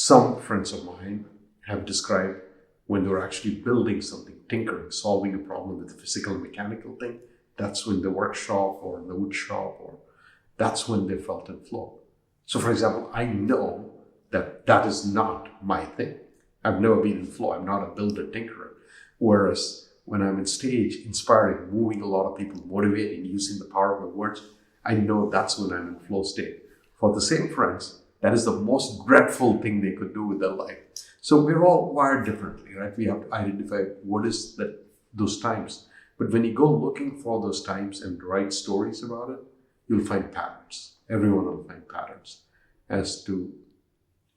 some friends of mine have described when they were actually building something, tinkering, solving a problem with a physical and mechanical thing. That's when the workshop or the wood shop, or that's when they felt in flow. So for example, I know that that is not my thing. I've never been in flow. I'm not a builder, tinkerer. Whereas when I'm on stage, inspiring, moving a lot of people, motivating, using the power of my words, I know that's when I'm in flow state. For the same friends, that is the most dreadful thing they could do with their life. So we're all wired differently, right? We have to identify what is those times. But when you go looking for those times and write stories about it, you'll find patterns. Everyone will find patterns as to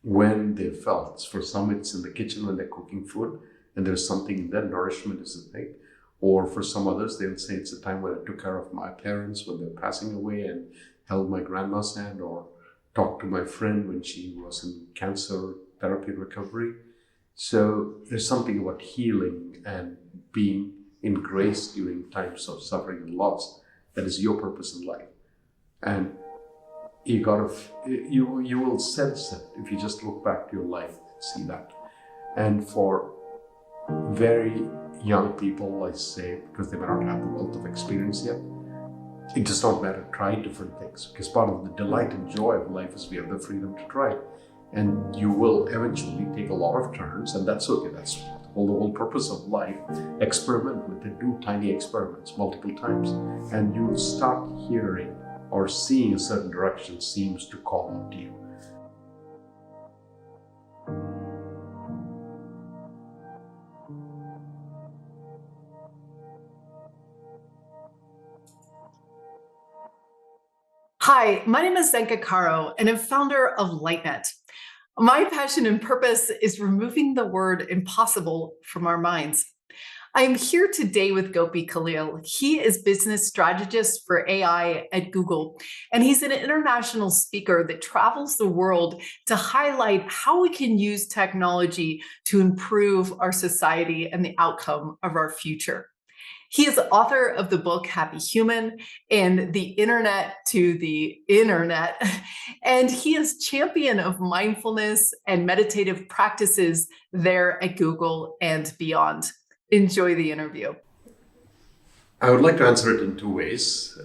when they felt. For some, it's in the kitchen when they're cooking food, and there's something in that nourishment is a thing. Or for some others, they'll say it's a time when I took care of my parents when they're passing away and held my grandma's hand, or talked to my friend when she was in cancer therapy recovery. So there's something about healing and being in grace during times of suffering and loss that is your purpose in life. And you will sense it if you just look back to your life, see that. And for very young people, I say, because they may not have the wealth of experience yet, it does not matter. Try different things, because part of the delight and joy of life is we have the freedom to try. And you will eventually take a lot of turns, and that's okay. That's the whole purpose of life. Experiment with it. Do tiny experiments multiple times, and you will start hearing or seeing a certain direction seems to call out to you. Hi, my name is Zenka Caro, and I'm founder of LightNet. My passion and purpose is removing the word impossible from our minds. I am here today with Gopi Kallayil. He is business strategist for AI at Google, and he's an international speaker that travels the world to highlight how we can use technology to improve our society and the outcome of our future. He is author of the book Happy Human and The Internet to the Internet, and he is champion of mindfulness and meditative practices there at Google and beyond. Enjoy the interview. I would like to answer it in two ways,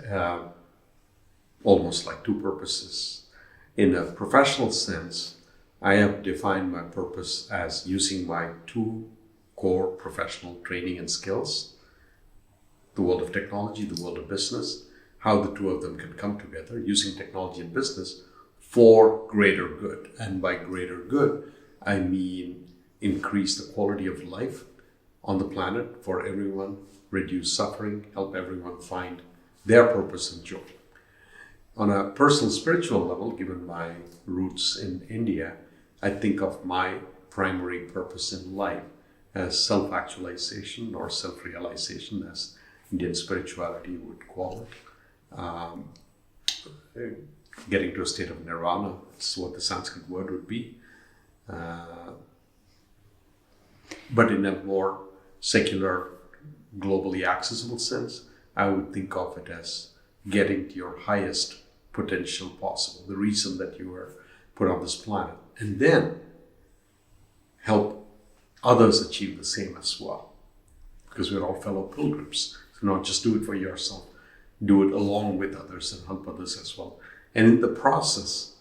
almost like two purposes. In a professional sense, I have defined my purpose as using my two core professional training and skills, the world of technology, the world of business, how the two of them can come together, using technology and business for greater good. And by greater good, I mean increase the quality of life on the planet for everyone, reduce suffering, help everyone find their purpose and joy. On a personal spiritual level, given my roots in India, I think of my primary purpose in life as self-actualization or self-realization, as Indian spirituality would call it. Getting to a state of nirvana is what the Sanskrit word would be. But in a more secular, globally accessible sense, I would think of it as getting to your highest potential possible, the reason that you were put on this planet, and then help others achieve the same as well. Because we're all fellow pilgrims. So not just do it for yourself, do it along with others and help others as well. And in the process,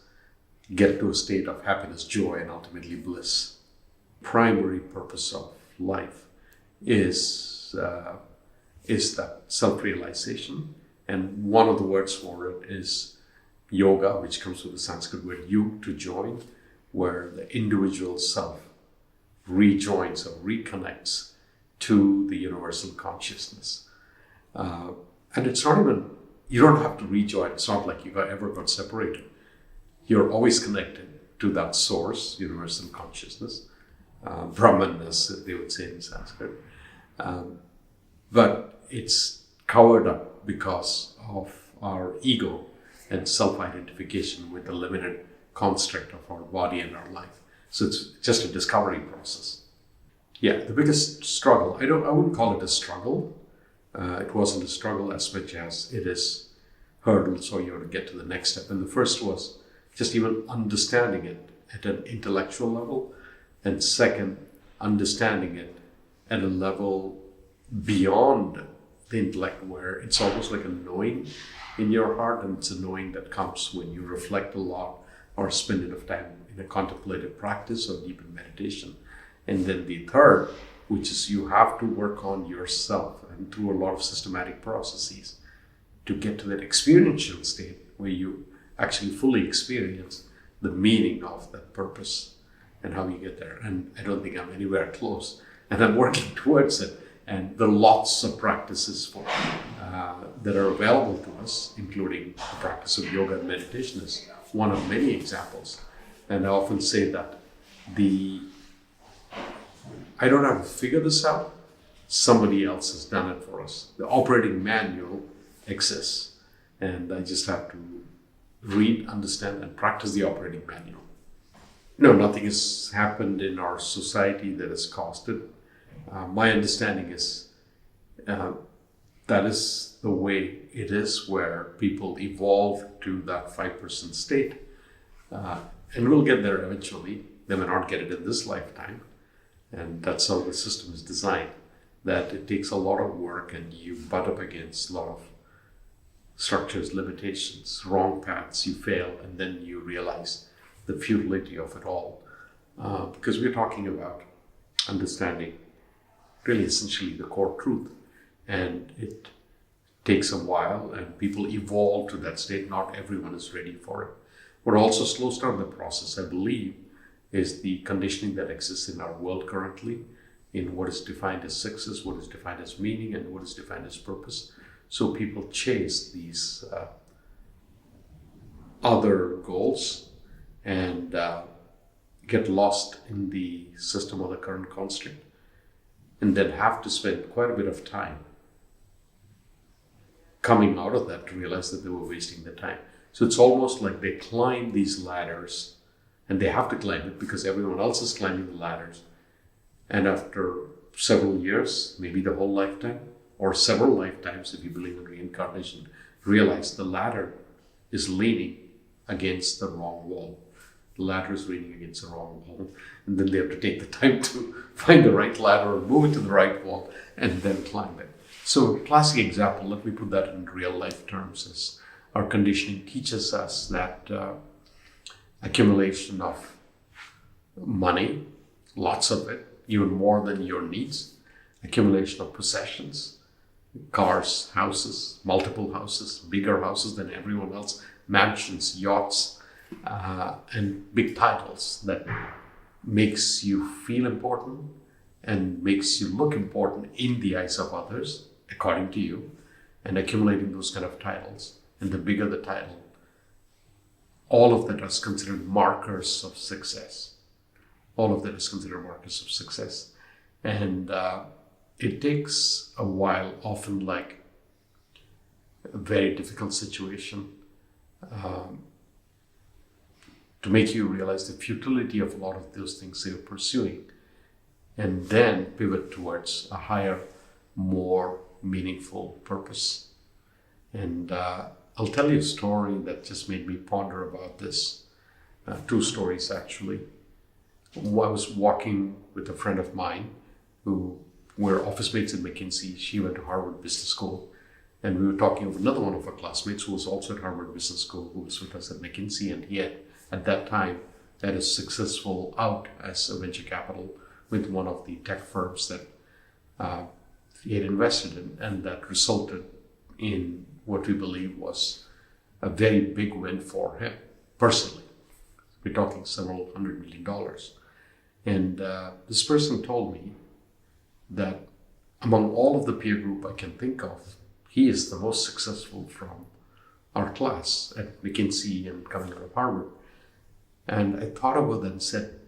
get to a state of happiness, joy, and ultimately bliss. Primary purpose of life is that self-realization. And one of the words for it is yoga, which comes from the Sanskrit word yug, to join, where the individual self rejoins or reconnects to the universal consciousness. And it's not even, you don't have to rejoin. It's not like you ever got separated. You're always connected to that source, universal consciousness, Brahman, as they would say in Sanskrit. But it's covered up because of our ego and self-identification with the limited construct of our body and our life. So it's just a discovery process. Yeah, the biggest struggle, I wouldn't call it a struggle. It wasn't a struggle as much as it is hurdles, so you have to get to the next step. And the first was just even understanding it at an intellectual level, and second, understanding it at a level beyond the intellect, where it's almost like a knowing in your heart, and it's a knowing that comes when you reflect a lot or spend enough time in a contemplative practice or deep in meditation. And then the third, which is you have to work on yourself and through a lot of systematic processes to get to that experiential state where you actually fully experience the meaning of that purpose and how you get there. And I don't think I'm anywhere close, and I'm working towards it. And there are lots of practices that are available to us, including the practice of yoga and meditation is one of many examples. And I often say that I don't have to figure this out. Somebody else has done it for us. The operating manual exists, and I just have to read, understand, and practice the operating manual. No, nothing has happened in our society that has caused it. My understanding is that is the way it is, where people evolve to that 5% state. And we'll get there eventually. They may not get it in this lifetime. And that's how the system is designed, that it takes a lot of work and you butt up against a lot of structures, limitations, wrong paths, you fail, and then you realize the futility of it all. Because we're talking about understanding really essentially the core truth. And it takes a while, and people evolve to that state. Not everyone is ready for it. What also slows down the process, I believe, is the conditioning that exists in our world currently, in what is defined as success, what is defined as meaning, and what is defined as purpose. So people chase these other goals and get lost in the system of the current construct, and then have to spend quite a bit of time coming out of that to realize that they were wasting their time. So it's almost like they climb these ladders, and they have to climb it because everyone else is climbing the ladders. And after several years, maybe the whole lifetime, or several lifetimes if you believe in reincarnation, realize the ladder is leaning against the wrong wall. The ladder is leaning against the wrong wall. And then they have to take the time to find the right ladder or move it to the right wall and then climb it. So a classic example, let me put that in real life terms, is our conditioning teaches us that accumulation of money, lots of it, even more than your needs, accumulation of possessions, cars, houses, multiple houses, bigger houses than everyone else, mansions, yachts, and big titles that makes you feel important and makes you look important in the eyes of others, according to you, and accumulating those kind of titles. And the bigger the title, all of that is considered markers of success. All of that is considered markers of success. And it takes a while, often like a very difficult situation, to make you realize the futility of a lot of those things you're pursuing, and then pivot towards a higher, more meaningful purpose. And I'll tell you a story that just made me ponder about this. Two stories, actually. I was walking with a friend of mine who were office mates at McKinsey. She went to Harvard Business School. And we were talking with another one of our classmates who was also at Harvard Business School, who was with us at McKinsey. And he had, at that time, had a successful out as a venture capital with one of the tech firms that he had invested in, and that resulted in what we believe was a very big win for him personally. We're talking several $100 million. And this person told me that among all of the peer group I can think of, he is the most successful from our class at McKinsey and coming out of Harvard. And I thought about that and said,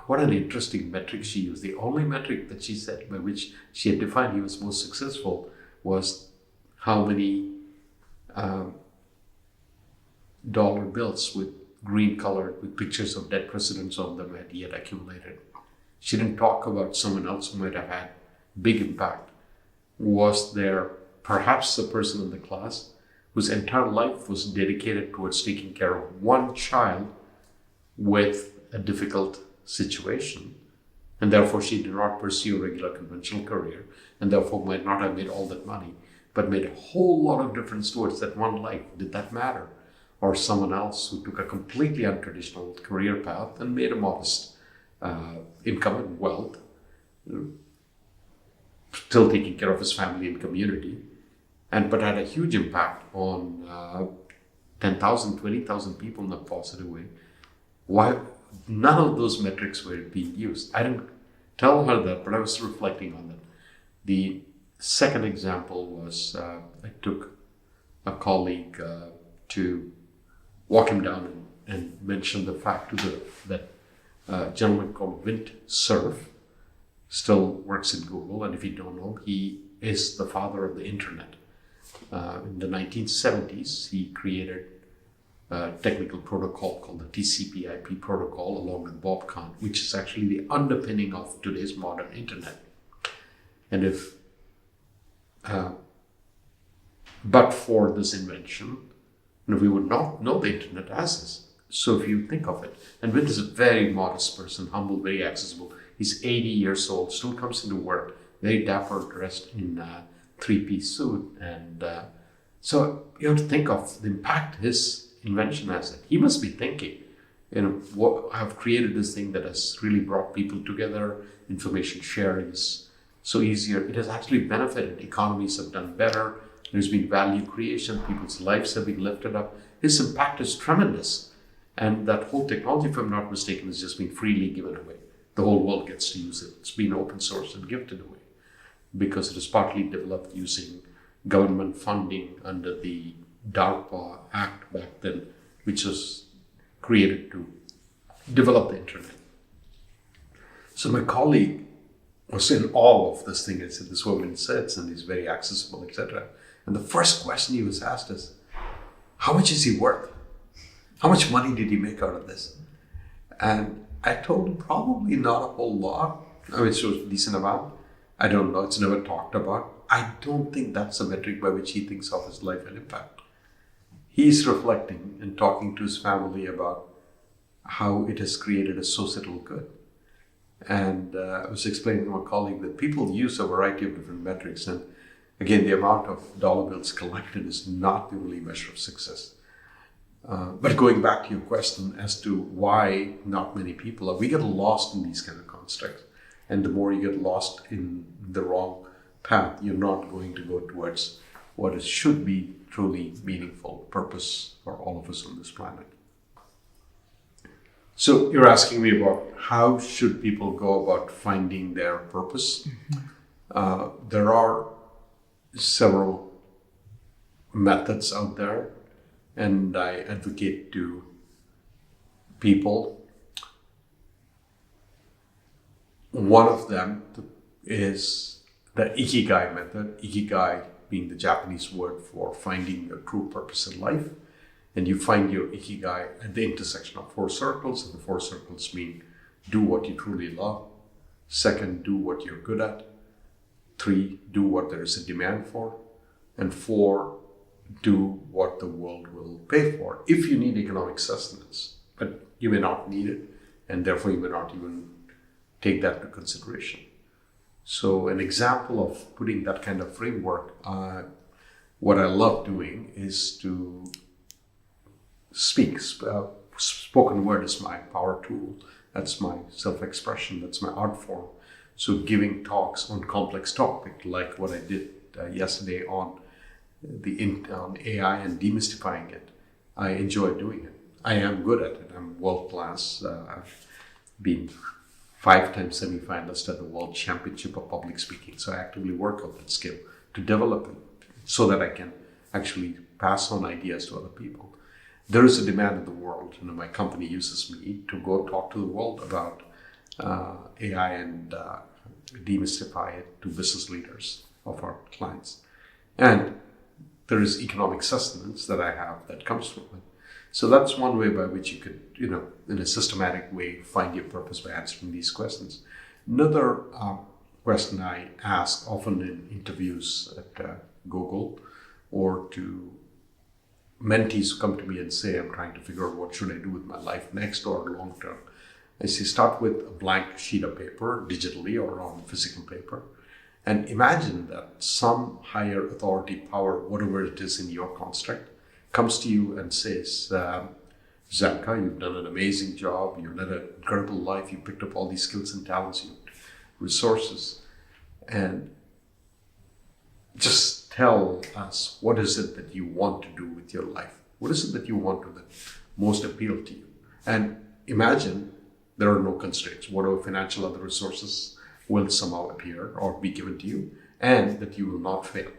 what an interesting metric she used. The only metric that she said by which she had defined he was most successful was how many dollar bills with green colored with pictures of dead presidents on them had he had accumulated. She didn't talk about someone else who might have had big impact. Was there perhaps a person in the class whose entire life was dedicated towards taking care of one child with a difficult situation, and therefore she did not pursue a regular conventional career, and therefore might not have made all that money, but made a whole lot of difference towards that one life. Did that matter? Or someone else who took a completely untraditional career path and made a modest income and wealth, still taking care of his family and community, but had a huge impact on 10,000, 20,000 people in a positive way. Why none of those metrics were being used? I didn't tell her that, but I was reflecting on that. The second example was I took a colleague to walk him down and mention the fact to that gentleman called Vint Cerf still works in Google, and if you don't know, he is the father of the internet. In the 1970s, he created a technical protocol called the TCP/IP protocol along with Bob Kahn, which is actually the underpinning of today's modern internet. And if but for this invention, we would not know the internet as is. So if you think of it, and Vint is a very modest person, humble, very accessible. He's 80 years old, still comes into work, very dapper, dressed in a three-piece suit. And so you have to think of the impact his invention has. He must be thinking, I've created this thing that has really brought people together. Information sharing is so easier. It has actually benefited. Economies have done better. There's been value creation. People's lives have been lifted up. His impact is tremendous. And that whole technology, if I'm not mistaken, has just been freely given away. The whole world gets to use it. It's been open source and gifted away because it is partly developed using government funding under the DARPA Act back then, which was created to develop the internet. So my colleague was in awe of this thing. I said, this woman sits and is very accessible, etc. And the first question he was asked is, how much is he worth? How much money did he make out of this? And I told him probably not a whole lot. I mean, it was a decent amount. I don't know. It's never talked about. I don't think that's a metric by which he thinks of his life and impact. He's reflecting and talking to his family about how it has created a societal good. And I was explaining to my colleague that people use a variety of different metrics. And again, the amount of dollar bills collected is not the only measure of success. But going back to your question as to why not many people we get lost in these kind of constructs. And the more you get lost in the wrong path, you're not going to go towards what should be truly meaningful purpose for all of us on this planet. So you're asking me about how should people go about finding their purpose? Mm-hmm. There are several methods out there, and I advocate to people. One of them is the ikigai method, ikigai being the Japanese word for finding your true purpose in life. And you find your ikigai at the intersection of 4 circles, and the 4 circles mean do what you truly love. 2, do what you're good at. 3, do what there is a demand for. And 4, do what the world will pay for if you need economic sustenance. But you may not need it, and therefore you may not even take that into consideration. So an example of putting that kind of framework, what I love doing is to speak. Spoken word is my power tool. That's my self-expression. That's my art form. So giving talks on complex topics like what I did yesterday on AI and demystifying it, I enjoy doing it. I am good at it. I'm world class. I've been 5-time semi-finalist at the World Championship of Public Speaking. So I actively work on that skill to develop it so that I can actually pass on ideas to other people. There is a demand in the world. My company uses me to go talk to the world about AI and demystify it to business leaders of our clients. And there is economic sustenance that I have that comes from it. So that's one way by which you could, in a systematic way, find your purpose by answering these questions. Another question I ask often in interviews at Google or to mentees who come to me and say, I'm trying to figure out what should I do with my life next or long term. I say start with a blank sheet of paper, digitally or on physical paper, and imagine that some higher authority, power, whatever it is in your construct, comes to you and says, Zanka, you've done an amazing job, you've led an incredible life, you picked up all these skills and talents, resources, and just tell us, what is it that you want to do with your life? What is it that you want to that most appeal to you? And imagine there are no constraints. Whatever financial other resources will somehow appear or be given to you, and that you will not fail.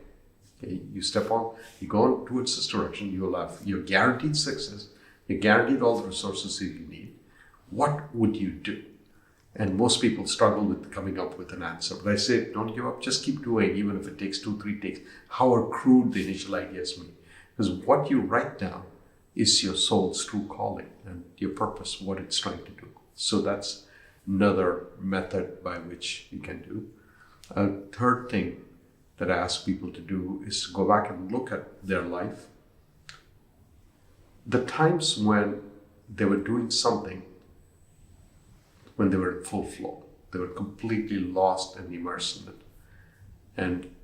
Okay? You step on, you go on towards this direction, you will have, you're guaranteed success, you're guaranteed all the resources that you need. What would you do? And most people struggle with coming up with an answer. But I say, don't give up, just keep doing, even if it takes 2-3 takes, however crude the initial ideas may. Because what you write down is your soul's true calling and your purpose, what it's trying to do. So that's another method by which you can do. A third thing that I ask people to do is to go back and look at their life. The times when they were doing something, when they were in full flow, they were completely lost and immersed in it. And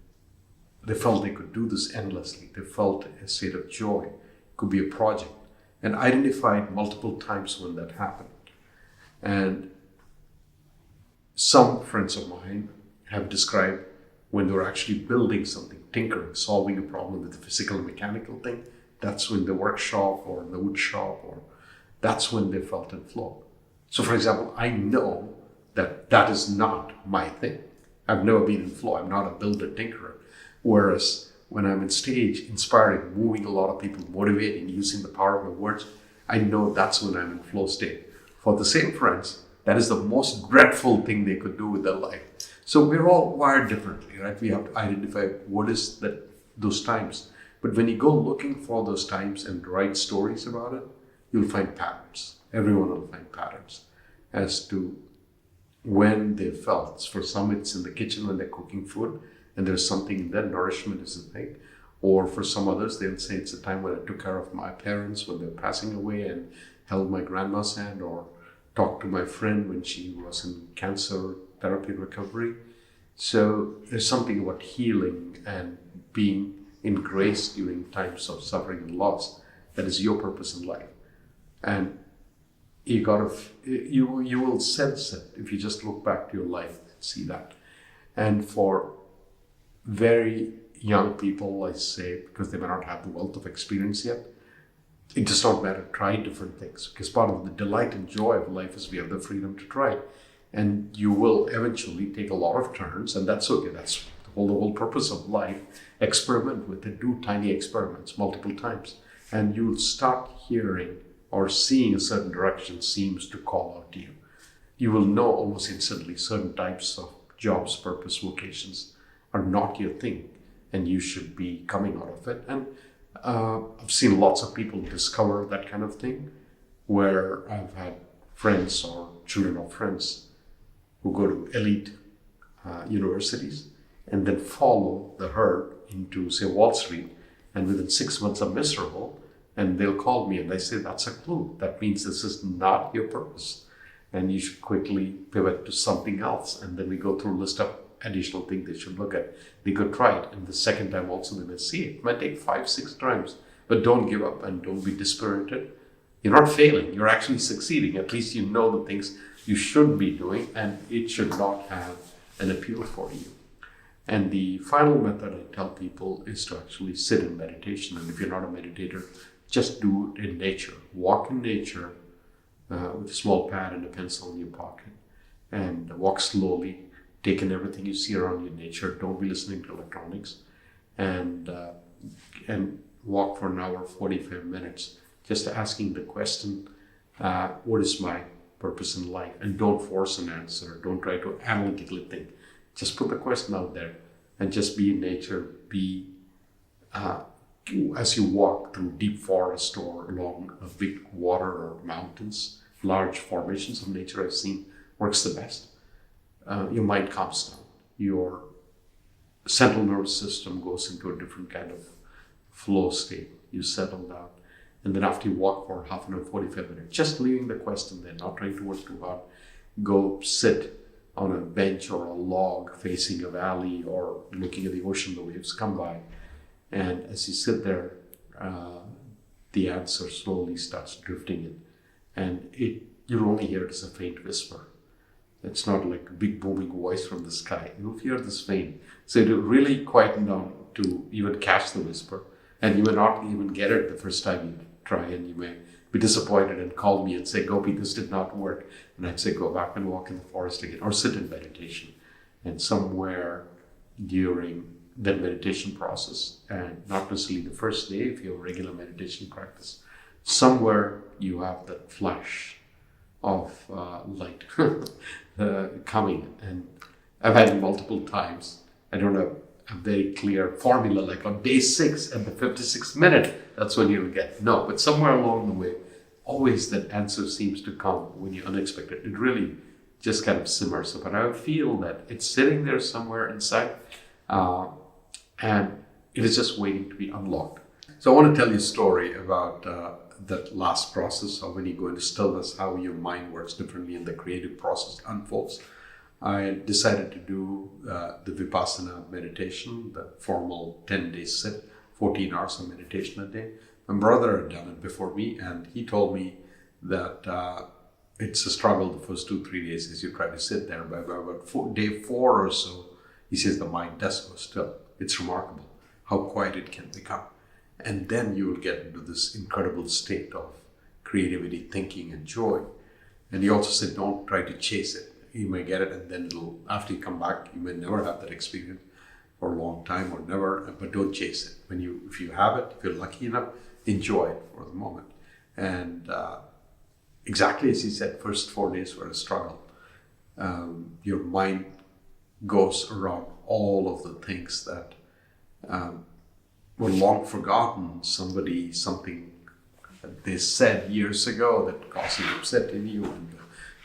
they felt they could do this endlessly. They felt a state of joy. It could be a project. And identified multiple times when that happened. And some friends of mine have described when they were actually building something, tinkering, solving a problem with a physical and mechanical thing, that's when the workshop or the wood shop, or that's when they felt in flow. So for example, I know that that is not my thing. I've never been in flow. I'm not a builder, tinkerer. Whereas when I'm on stage, inspiring, moving a lot of people, motivating, using the power of my words, I know that's when I'm in flow state. For the same friends, that is the most dreadful thing they could do with their life. So we're all wired differently, right? We have to identify what is that those times. But when you go looking for those times and write stories about it, you'll find patterns. Everyone will find patterns as to when they felt. For some, it's in the kitchen when they're cooking food, and there's something in that nourishment is a thing. Or for some others, they'll say it's a time when I took care of my parents when they're passing away and held my grandma's hand, or talked to my friend when she was in cancer therapy recovery. So there's something about healing and being in grace during times of suffering and loss that is your purpose in life. And you will sense it if you just look back to your life and see that. And for very young people, I say, because they may not have the wealth of experience yet, it does not matter. Try different things, because part of the delight and joy of life is we have the freedom to try. And you will eventually take a lot of turns, and that's okay. That's the whole purpose of life. Experiment with it. Do tiny experiments multiple times, and you'll start hearing or seeing a certain direction seems to call out to you. You will know almost instantly certain types of jobs, purpose, vocations are not your thing, and you should be coming out of it. And I've seen lots of people discover that kind of thing, where I've had friends or children of friends who go to elite universities and then follow the herd into, say, Wall Street, and within 6 months are miserable, and they'll call me and I say, that's a clue. That means this is not your purpose, and you should quickly pivot to something else. And then we go through a list of additional things they should look at. They could try it, and the second time also they may see it. It might take 5-6 times, but don't give up and don't be dispirited. You're not failing, you're actually succeeding. At least you know the things you should be doing, and it should not have an appeal for you. And the final method I tell people is to actually sit in meditation. And if you're not a meditator, just do it in nature. Walk in nature with a small pad and a pencil in your pocket, and walk slowly. Take in everything you see around you in nature. Don't be listening to electronics, and walk for an hour, 45 minutes, just asking the question, what is my purpose in life? And don't force an answer. Don't try to analytically think. Just put the question out there and just be in nature. Be as you walk through deep forest or along a big water or mountains, large formations of nature I've seen works the best. Your mind calms down. Your central nervous system goes into a different kind of flow state. You settle down, And then after you walk for half an hour, 45 minutes, just leaving the question there, not trying to work too hard, go sit on a bench or a log facing a valley or looking at the ocean, the waves come by. And as you sit there, the answer slowly starts drifting in. And you'll only hear it as a faint whisper. It's not like a big booming voice from the sky. You'll hear this faint. So it'll really quieten down to even catch the whisper. And you may not even get it the first time you try, and you may be disappointed and call me and say, Gopi, this did not work. And I'd say, go back and walk in the forest again, or sit in meditation. And somewhere during that meditation process, and not necessarily the first day if you have regular meditation practice, somewhere you have that flash of light coming. And I've had it multiple times. I don't have a very clear formula, like on day 6 at the 56th minute, that's when you'll get. No, but somewhere along the way, always that answer seems to come when you're unexpected. It really just kind of simmers. But I feel that it's sitting there somewhere inside, and it is just waiting to be unlocked. So I want to tell you a story about that last process of when you go into stillness, how your mind works differently and the creative process unfolds. I decided to do the Vipassana meditation, the formal 10-day sit, 14 hours of meditation a day. My brother had done it before me, and he told me that it's a struggle the first 2-3 days as you try to sit there. By about day 4 or so, he says the mind does go still. It's remarkable how quiet it can become. And then you will get into this incredible state of creativity, thinking, and joy. And he also said, don't try to chase it. You may get it, and then after you come back, you may never have that experience for a long time or never, but don't chase it. If you have it, if you're lucky enough, enjoy it for the moment. And exactly as he said, first 4 days were a struggle. Your mind goes around all of the things that were long forgotten. Something that they said years ago that caused an upset in you, and the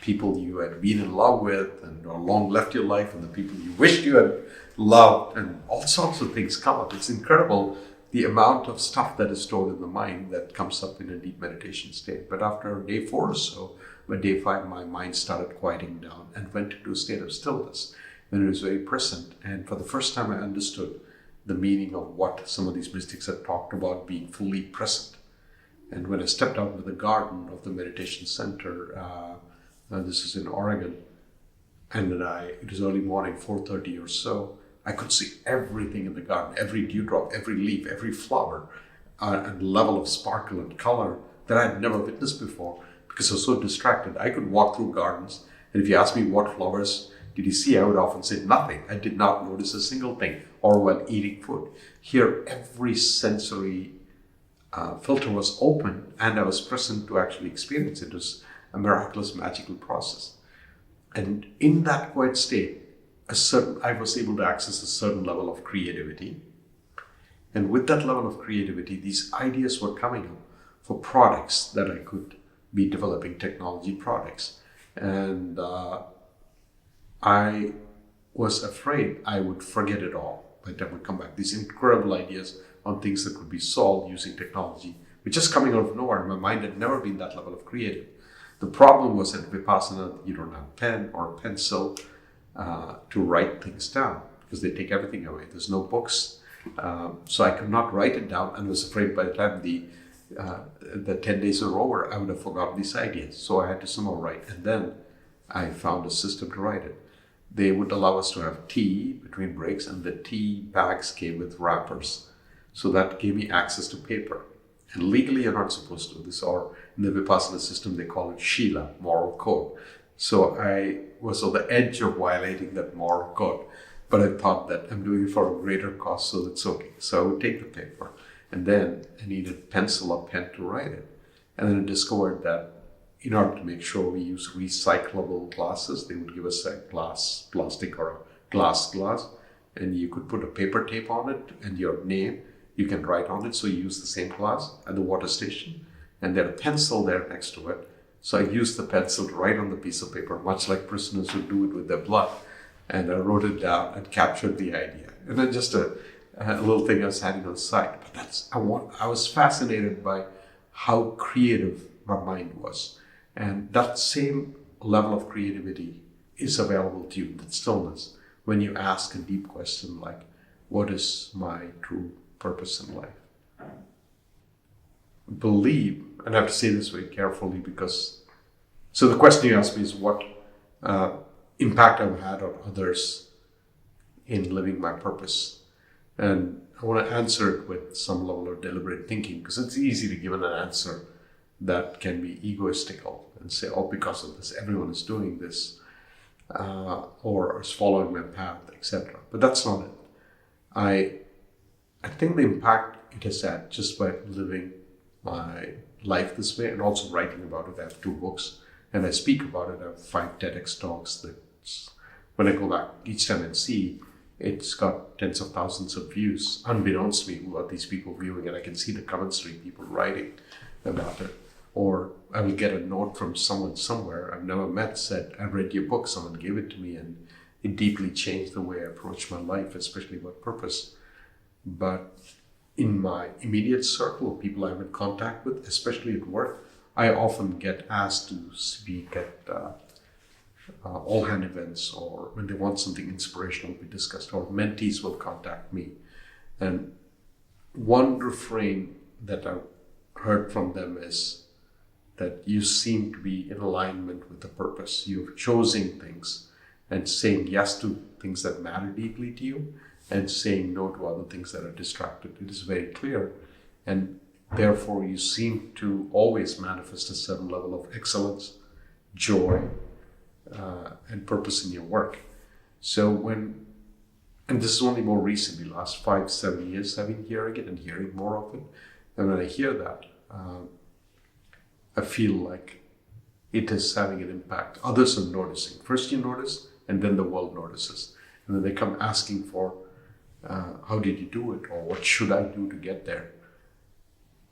people you had been in love with and or long left your life, and the people you wished you had loved, and all sorts of things come up. It's incredible the amount of stuff that is stored in the mind that comes up in a deep meditation state. But after day 4 or so, by day 5, my mind started quieting down and went into a state of stillness, when it was very present. And for the first time, I understood the meaning of what some of these mystics had talked about, being fully present. And when I stepped out into the garden of the meditation center, this is in Oregon, and it was early morning, 4:30 or so, I could see everything in the garden, every dewdrop, every leaf, every flower, and level of sparkle and color that I had never witnessed before, because I was so distracted. I could walk through gardens, and if you ask me what flowers did you see, I would often say nothing. I did not notice a single thing, or while eating food. Here, every sensory filter was open, and I was present to actually experience it. It was a miraculous, magical process. And in that quiet state, I was able to access a certain level of creativity. And with that level of creativity, these ideas were coming up for products that I could be developing, technology products. And I was afraid I would forget it all by the time I would come back. These incredible ideas on things that could be solved using technology were just coming out of nowhere. My mind had never been that level of creative. The problem was at Vipassana, you don't have pen or pencil to write things down, because they take everything away. There's no books. So I could not write it down, and was afraid by the time the 10 days were over, I would have forgotten these ideas. So I had to somehow write. And then I found a system to write it. They would allow us to have tea between breaks, and the tea bags came with wrappers. So that gave me access to paper. And legally, you're not supposed to do this, or in the Vipassana system, they call it Shila, moral code. So I was on the edge of violating that moral code, but I thought that I'm doing it for a greater cause, so that's okay. So I would take the paper, and then I needed pencil or pen to write it. And then I discovered that in order to make sure we use recyclable glasses, they would give us a plastic or a glass, and you could put a paper tape on it and your name. You can write on it, so you use the same glass at the water station, and there's a pencil there next to it. So I used the pencil to write on the piece of paper, much like prisoners would do it with their blood. And I wrote it down and captured the idea. And then just a little thing I was having on the side. But I was fascinated by how creative my mind was. And that same level of creativity is available to you in that stillness when you ask a deep question like, what is my true purpose in life? Believe, and I have to say this very carefully because, so the question you asked me is what impact I've had on others in living my purpose. And I want to answer it with some level of deliberate thinking, because it's easy to give an answer that can be egoistical and say, oh, because of this, everyone is doing this, or is following my path, etc. But that's not it. I think the impact it has had just by living my life this way and also writing about it. I have 2 books and I speak about it. I have 5 TEDx talks that when I go back each time and see, it's got tens of thousands of views, unbeknownst to me who are these people viewing it. I can see the comments from people writing about it. Or I will get a note from someone somewhere I've never met said, I read your book, someone gave it to me and it deeply changed the way I approach my life, especially about purpose. But in my immediate circle of people I'm in contact with, especially at work, I often get asked to speak at all-hand events, or when they want something inspirational to be discussed, or mentees will contact me. And one refrain that I've heard from them is that you seem to be in alignment with the purpose. You're choosing things and saying yes to things that matter deeply to you and saying no to other things that are distracted. It is very clear. And therefore, you seem to always manifest a certain level of excellence, joy, and purpose in your work. So and this is only more recently, last 5-7 years, I've been hearing it and hearing more of it. And when I hear that, I feel like it is having an impact. Others are noticing. First you notice, and then the world notices. And then they come asking for, how did you do it? Or what should I do to get there?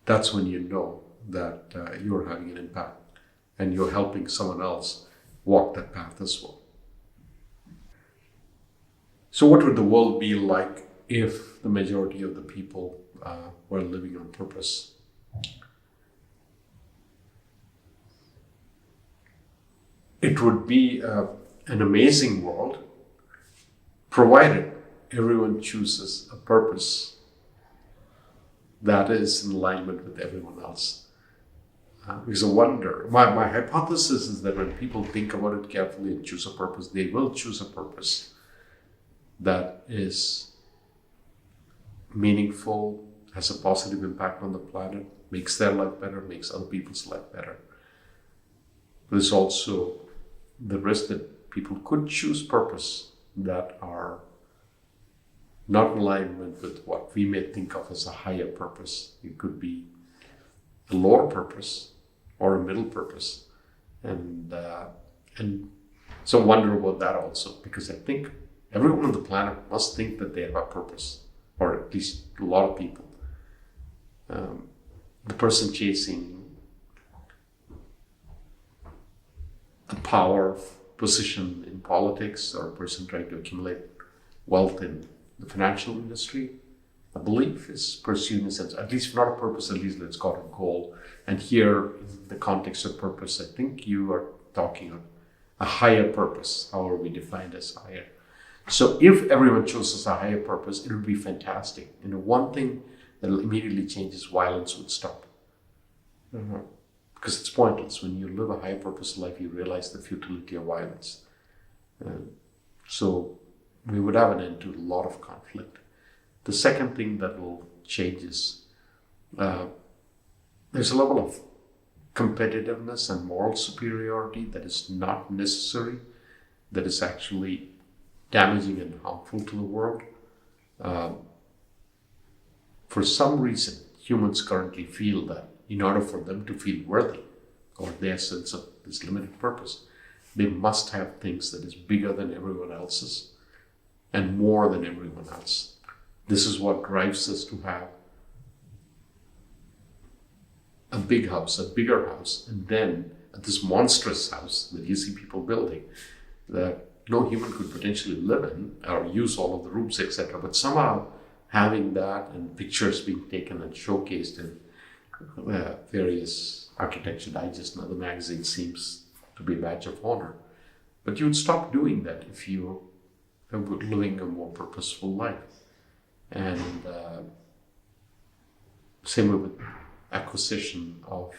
That's when you know that you're having an impact and you're helping someone else walk that path as well. So what would the world be like if the majority of the people were living on purpose? It would be an amazing world, provided everyone chooses a purpose that is in alignment with everyone else. Because I wonder, my hypothesis is that when people think about it carefully and choose a purpose, they will choose a purpose that is meaningful, has a positive impact on the planet, makes their life better, makes other people's life better. There's also the risk that people could choose purpose that are not in alignment with what we may think of as a higher purpose. It could be a lower purpose or a middle purpose. And so I wonder about that also, because I think everyone on the planet must think that they have a purpose, or at least a lot of people. The person chasing a power position in politics, or a person trying to accumulate wealth in the financial industry, a belief is pursuing a sense, at least not a purpose, at least let's call it a goal. And here, in the context of purpose, I think you are talking of a higher purpose, however we define as higher. So if everyone chooses a higher purpose, it would be fantastic. One thing that will immediately change is violence would stop. Because it's pointless. When you live a higher purpose life, you realize the futility of violence. So we would have an end to a lot of conflict. The second thing that will change is there's a level of competitiveness and moral superiority that is not necessary, that is actually damaging and harmful to the world. For some reason, humans currently feel that in order for them to feel worthy or their sense of this limited purpose, they must have things that is bigger than everyone else's and more than everyone else. This is what drives us to have a big house, a bigger house, and then this monstrous house that you see people building that no human could potentially live in or use all of the rooms, etc. But somehow having that and pictures being taken and showcased and various architecture digest and other magazines seems to be a badge of honor. But you would stop doing that if you were living a more purposeful life. And same way with acquisition of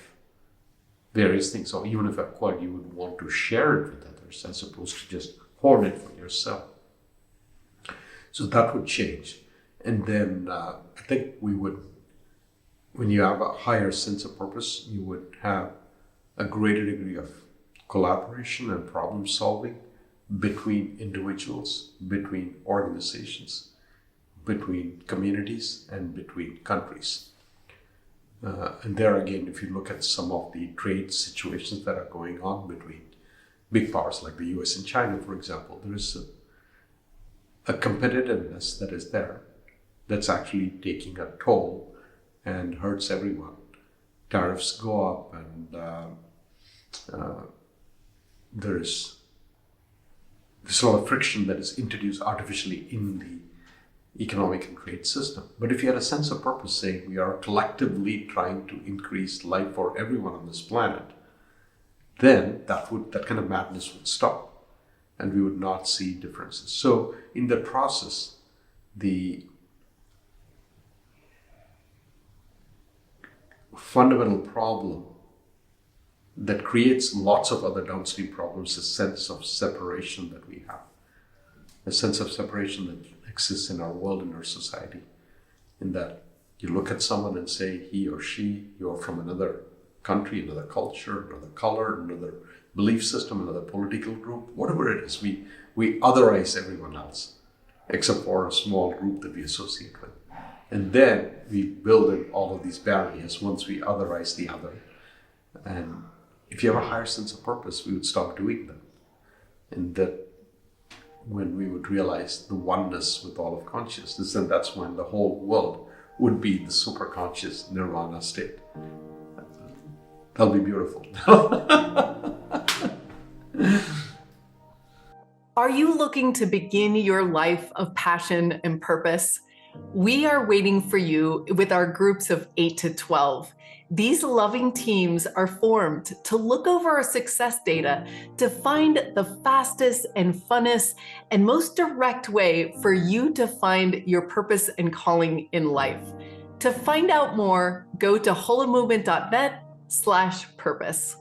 various things. Or even if acquired, you would want to share it with others as opposed to just hoard it for yourself. So that would change. And then I think we would, when you have a higher sense of purpose, you would have a greater degree of collaboration and problem solving between individuals, between organizations, between communities, and between countries. And there again, if you look at some of the trade situations that are going on between big powers like the US and China, for example, there is a competitiveness that is there that's actually taking a toll and hurts everyone. Tariffs go up, and there's a lot of friction that is introduced artificially in the economic and trade system. But if you had a sense of purpose, saying we are collectively trying to increase life for everyone on this planet, then that kind of madness would stop, and we would not see differences. So in the process, the fundamental problem that creates lots of other downstream problems is a sense of separation that we have. A sense of separation that exists in our world, in our society, in that you look at someone and say he or she, you're from another country, another culture, another color, another belief system, another political group, whatever it is, we otherize everyone else except for a small group that we associate with. And then we build in all of these barriers once we otherize the other. And if you have a higher sense of purpose, we would stop doing that. And that when we would realize the oneness with all of consciousness, then that's when the whole world would be the super conscious nirvana state. That'll be beautiful. Are you looking to begin your life of passion and purpose? We are waiting for you with our groups of 8 to 12. These loving teams are formed to look over our success data to find the fastest and funnest and most direct way for you to find your purpose and calling in life. To find out more, go to holomovement.net/purpose.